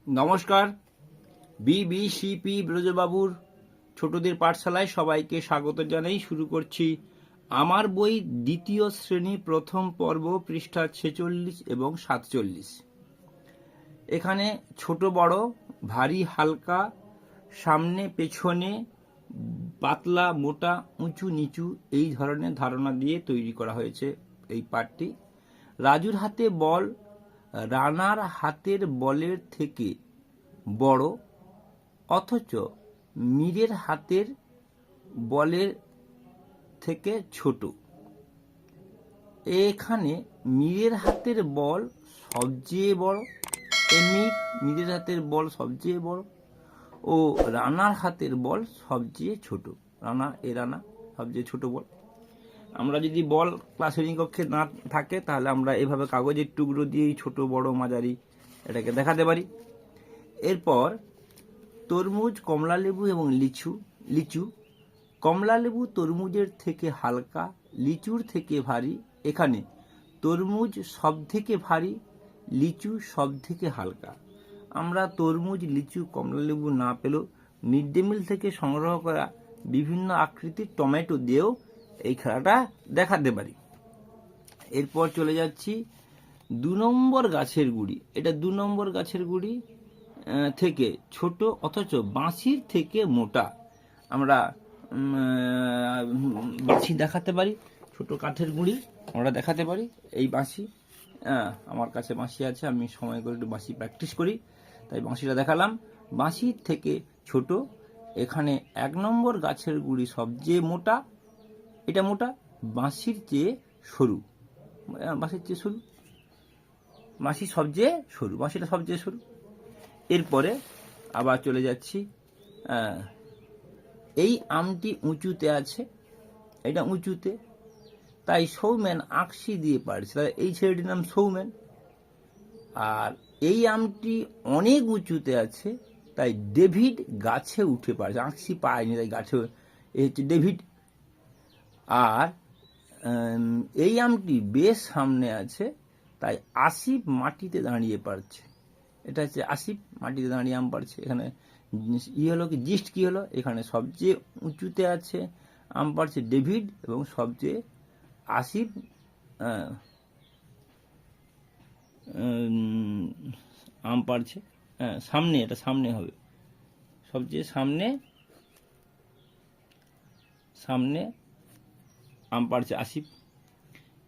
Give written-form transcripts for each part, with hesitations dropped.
নমস্কার। বিবিসিপি ব্রজবাবুর ছোটদের পাঠশালায় সবাইকে স্বাগত জানাই। শুরু করছি আমার বই দ্বিতীয় শ্রেণী প্রথম পর্ব, পৃষ্ঠা 46 এবং 47। এখানে ছোট বড়, ভারী হালকা, সামনে পেছনে, পাতলা মোটা, উঁচু নিচু এই ধরনের ধারণা দিয়ে তৈরি করা হয়েছে এই পাঠটি। রাজুর হাতে বল রানার হাতের বলের থেকে বড়, অথচ মীরের হাতের বলের থেকে ছোট। এখানে মীরের হাতের বল সবচেয়ে বড়, মীরের হাতের বল সবচেয়ে বড় ও রানার হাতের বল সবচেয়ে ছোট। রানা সবচেয়ে ছোট বল। আমরা যদি বল ক্লাস শ্রেণীকক্ষে না থাকে তাহলে আমরা এভাবে কাগজের টুকরো দিয়েই ছোট বড় মাঝারি এটাকে দেখাতে পারি। এরপর তরমুজ, কমলালেবু এবং লিচু। কমলালেবু তরমুজের থেকে হালকা, লিচুর থেকে ভারী। এখানে তরমুজ সব থেকে ভারী, লিচু সব থেকে হালকা। আমরা তরমুজ, লিচু, কমলালেবু না পেলেও মিড ডে মিল থেকে সংগ্রহ করা বিভিন্ন আকৃতির টমেটো দিয়েও এই খেলাটা দেখাতে পারি। এরপর চলে যাচ্ছি 2 নম্বর গাছের গুড়ি। এটা 2 নম্বর গাছের গুড়ি থেকে ছোট, অথচ বাঁশির থেকে মোটা। আমরা বাঁশি দেখাতে পারি, ছোট কাঠের গুঁড়ি আমরা দেখাতে পারি। এই বাঁশি, আমার কাছে বাঁশি আছে, আমি সময় করে একটু বাঁশি প্র্যাকটিস করি, তাই বাঁশিটা দেখালাম। বাঁশির থেকে ছোট। এখানে 1 নম্বর গাছের গুঁড়ি সবচেয়ে মোটা, এটা মোটা, বাঁশির চেয়ে সরু, বাঁশিটা সবচেয়ে সরু। এরপরে আবার চলে যাচ্ছি, এই আমটি উঁচুতে আছে, এটা উঁচুতে, তাই সৌমেন আকশি দিয়ে পারছে, তাই এই ছেলেটির নাম সৌমেন। আর এই আমটি অনেক উঁচুতে আছে, তাই ডেভিড গাছে উঠে পারছে, আকশি পায়নি তাই গাছে, এই হচ্ছে ডেভিড। আর এই আমটি বেশ সামনে আছে, তাই আসিফ মাটিতে দাঁড়িয়ে পারছে, এটা হচ্ছে আসিফ মাটিতে দাঁড়িয়ে আম পারছে। এখানে জিস্ট কি হলো, এখানে সবচেয়ে উঁচুতে আছে আম পারছে ডেভিড, এবং সবচেয়ে আসিফ আম পারছে সামনে, এটা সামনে হবে, সবচেয়ে সামনে আম পারছে আসিফ।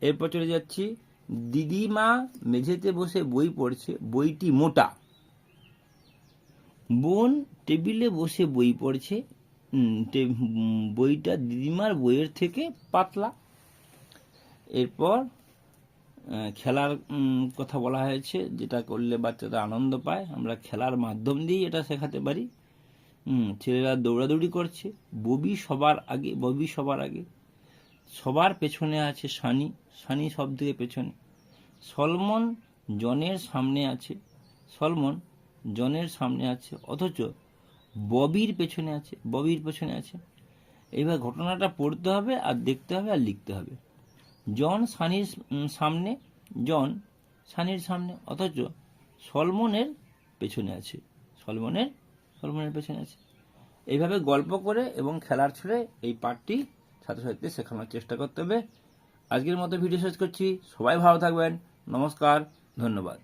এরপর চলে যাচ্ছি, দিদিমা মেঝেতে বসে বই পড়ছে, বইটি মোটা। বোন টেবিলে বসে বই পড়ছে, বইটা দিদিমার বইয়ের থেকে পাতলা। এরপর খেলার কথা বলা হয়েছে, যেটা করলে বাচ্চারা আনন্দ পায়, আমরা খেলার মাধ্যম দিয়েই এটা শেখাতে পারি। ছেলেরা দৌড়াদৌড়ি করছে, ববি সবার আগে, সবার পেছনে আছে সানি সব থেকে পেছনে। সলমন জনের সামনে আছে, অথচ ববির পেছনে আছে। এইভাবে ঘটনাটা পড়তে হবে, আর দেখতে হবে, আর লিখতে হবে। জন সানির সামনে, অথচ সলমনের পেছনে আছে, সলমনের পেছনে আছে। এইভাবে গল্প করে এবং খেলার ছলে এই পাঠটি ছাত্রছাত্রীদের শেখানোর চেষ্টা করতে হবে। আজকের মতো ভিডিও শেষ করছি। সবাই ভালো থাকবেন। নমস্কার, ধন্যবাদ।